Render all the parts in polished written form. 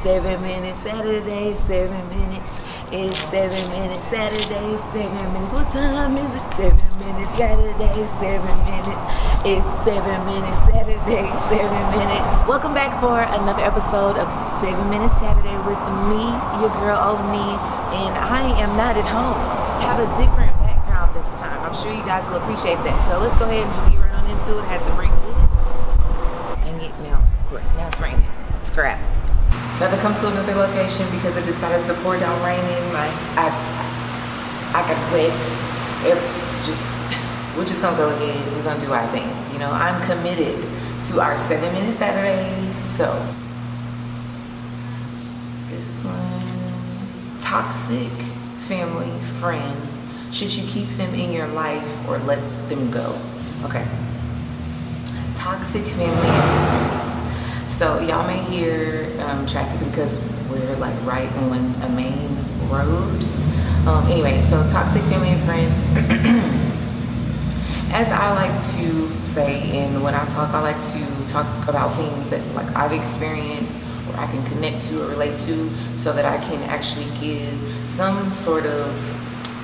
7 minutes Saturday, 7 minutes. It's 7 minutes Saturday, 7 minutes. What time is it? 7 minutes Saturday, 7 minutes. It's 7 minutes Saturday, 7 minutes. Welcome back for another episode of 7 Minutes Saturday with me, your girl Oni, and I am not at home. I have a different background this time. I'm sure you guys will appreciate that. So let's go ahead and just get right on into it. I had to bring this and get now, of course, now it's raining. Scrap. So I had to come to another location because it decided to pour down raining. Like I got wet. We're just gonna go ahead. We're gonna do our thing. You know, I'm committed to our 7 Minute Saturdays. So this one, toxic family, friends. Should you keep them in your life or let them go? Okay. Toxic family and friends. So y'all may hear traffic because we're like right on a main road. Anyway, so toxic family and friends. As I like to say, and when I talk, I like to talk about things that like I've experienced or I can connect to or relate to, so that I can actually give some sort of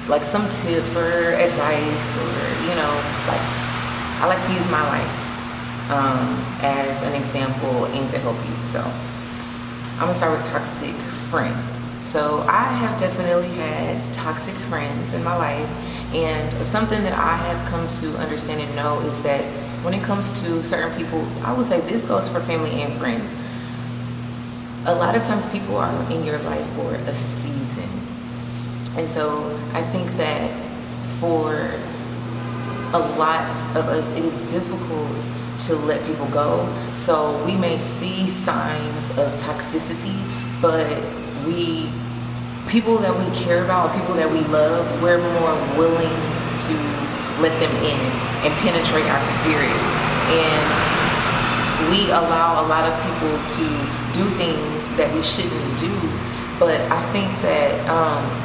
like some tips or advice, or you know, like I like to use my life as an example and to help you. So I'm gonna start with toxic friends. So I have definitely had toxic friends in my life, and something that I have come to understand and know is that when it comes to certain people, I would say this goes for family and friends. A lot of times people are in your life for a season. And so I think that for a lot of us, it is difficult to let people go. So we may see signs of toxicity, but people that we care about, people that we love, we're more willing to let them in and penetrate our spirits. And we allow a lot of people to do things that we shouldn't do. But I think that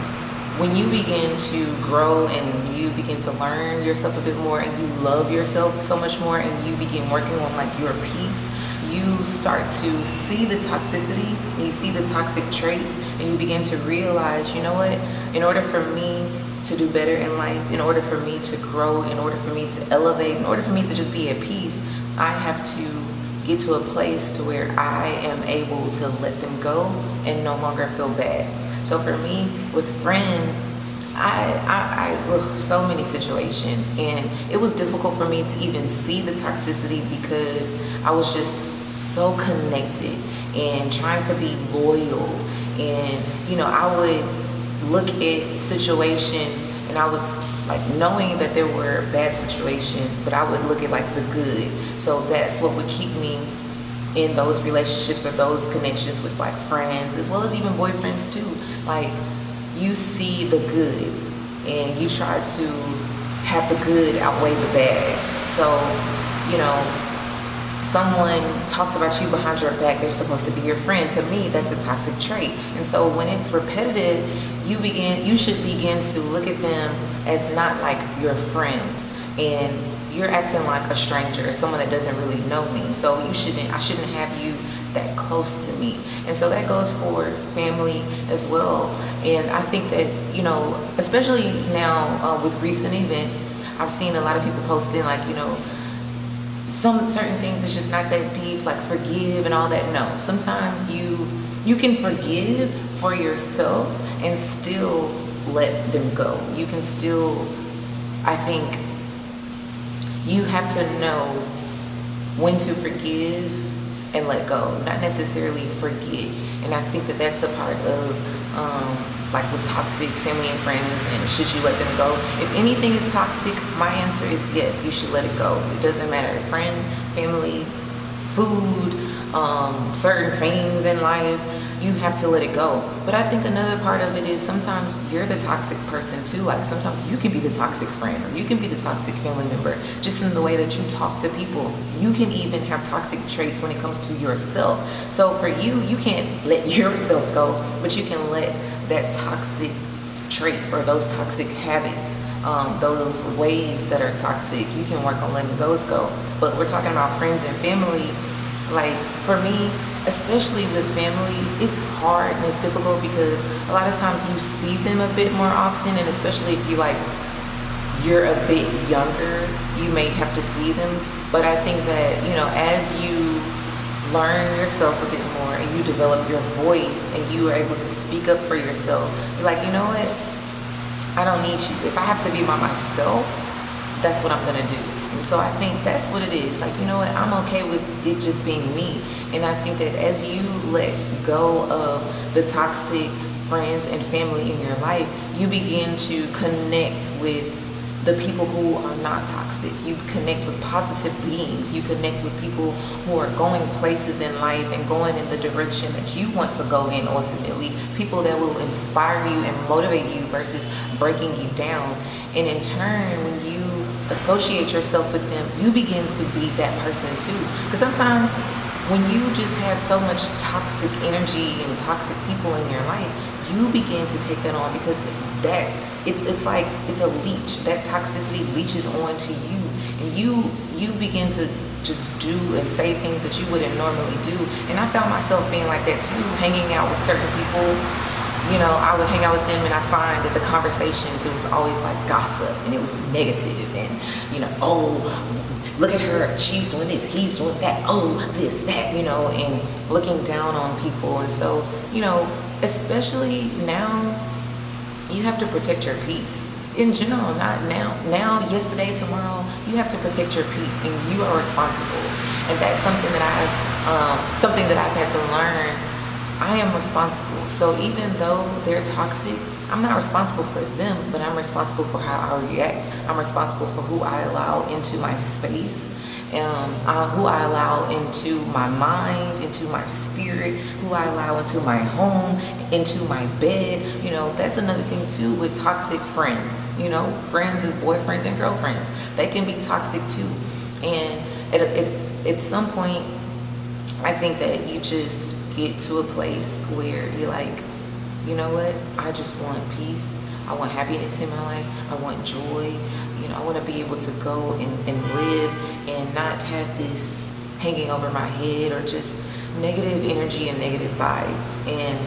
when you begin to grow and you begin to learn yourself a bit more, and you love yourself so much more, and you begin working on like your peace, you start to see the toxicity and you see the toxic traits, and you begin to realize, you know what, in order for me to do better in life, in order for me to grow, in order for me to elevate, in order for me to just be at peace, I have to get to a place to where I am able to let them go and no longer feel bad. So for me, with friends, I so many situations, and it was difficult for me to even see the toxicity because I was just so connected and trying to be loyal. And you know, I would look at situations and I would like, knowing that there were bad situations, but I would look at like the good. So that's what would keep me in those relationships or those connections with like friends, as well as even boyfriends too. Like, you see the good and you try to have the good outweigh the bad. So, you know, someone talked about you behind your back, they're supposed to be your friend. To me, that's a toxic trait. And so when it's repetitive, you should begin to look at them as not like your friend, and you're acting like a stranger, someone that doesn't really know me. So I shouldn't have you that close to me. And so that goes for family as well. And I think that, you know, especially now with recent events, I've seen a lot of people posting like, you know, some certain things is just not that deep, like forgive and all that. No, sometimes you can forgive for yourself and still let them go. You can still, I think, you have to know when to forgive and let go, not necessarily forget. And I think that that's a part of like with toxic family and friends, and should you let them go? If anything is toxic, my answer is yes, you should let it go. It doesn't matter, friend, family, food, certain things in life, you have to let it go. But I think another part of it is sometimes you're the toxic person too. Like sometimes you can be the toxic friend, or you can be the toxic family member, just in the way that you talk to people. You can even have toxic traits when it comes to yourself. So for you, you can't let yourself go, but you can let that toxic trait or those toxic habits, those ways that are toxic, you can work on letting those go. But we're talking about friends and family. Like for me, especially with family, it's hard and it's difficult because a lot of times you see them a bit more often, and especially if you're a bit younger, you may have to see them. But I think that, as you learn yourself a bit more and you develop your voice and you are able to speak up for yourself, you're like, you know what? I don't need you. If I have to be by myself, that's what I'm gonna do. And so I think that's what it is. Like, you know what? I'm okay with it just being me. And I think that as you let go of the toxic friends and family in your life, you begin to connect with the people who are not toxic. You connect with positive beings. You connect with people who are going places in life and going in the direction that you want to go in ultimately. People that will inspire you and motivate you versus breaking you down. And in turn, when you associate yourself with them, you begin to be that person too. Because sometimes when you just have so much toxic energy and toxic people in your life, you begin to take that on because it's like it's a leech. That toxicity leaches onto you, and you begin to just do and say things that you wouldn't normally do. And I found myself being like that too, hanging out with certain people. I would hang out with them and I find that the conversations, it was always like gossip and it was negative and, oh, look at her, she's doing this, he's doing that, oh, this, that, and looking down on people. And so, especially now, you have to protect your peace. In general, not now. Now, yesterday, tomorrow, you have to protect your peace and you are responsible. And that's something that I've had to learn. I am responsible. So even though they're toxic, I'm not responsible for them, but I'm responsible for how I react. I'm responsible for who I allow into my space, who I allow into my mind, into my spirit, who I allow into my home, into my bed. That's another thing too with toxic friends. Friends as boyfriends and girlfriends. They can be toxic too. And at some point, I think that you just get to a place where you're like, you know what? I just want peace. I want happiness in my life. I want joy. I want to be able to go and live and not have this hanging over my head or just negative energy and negative vibes. And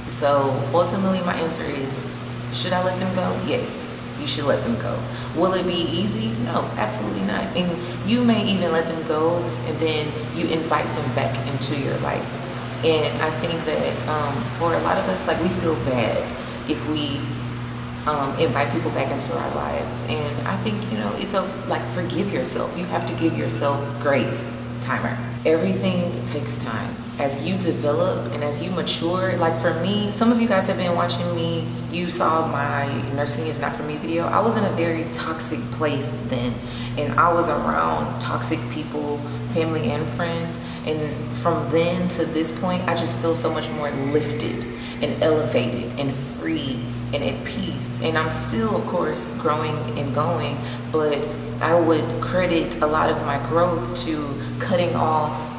so ultimately my answer is, should I let them go? Yes, you should let them go. Will it be easy? No, absolutely not. And you may even let them go and then you invite them back into your life. And I think that for a lot of us, like, we feel bad if we invite people back into our lives. And I think, it's forgive yourself. You have to give yourself grace. Timer. Everything takes time. As you develop and as you mature, like for me, some of you guys have been watching me. You saw my Nursing Is Not For Me video. I was in a very toxic place then. And I was around toxic people, family and friends. And from then to this point, I just feel so much more lifted and elevated and free and at peace. And I'm still, of course, growing and going, but I would credit a lot of my growth to cutting off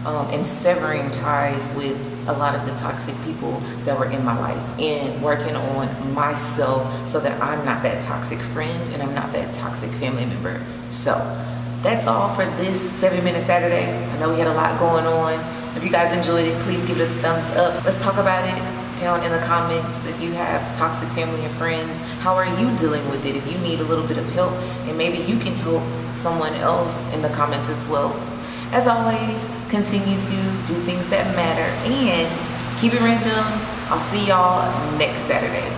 and severing ties with a lot of the toxic people that were in my life and working on myself so that I'm not that toxic friend and I'm not that toxic family member. So that's all for this 7-Minute Saturday. I know we had a lot going on. If you guys enjoyed it, please give it a thumbs up. Let's talk about it down in the comments. If you have toxic family and friends, how are you dealing with it? If you need a little bit of help, and maybe you can help someone else in the comments as well. As always, continue to do things that matter and keep it random. I'll see y'all next Saturday.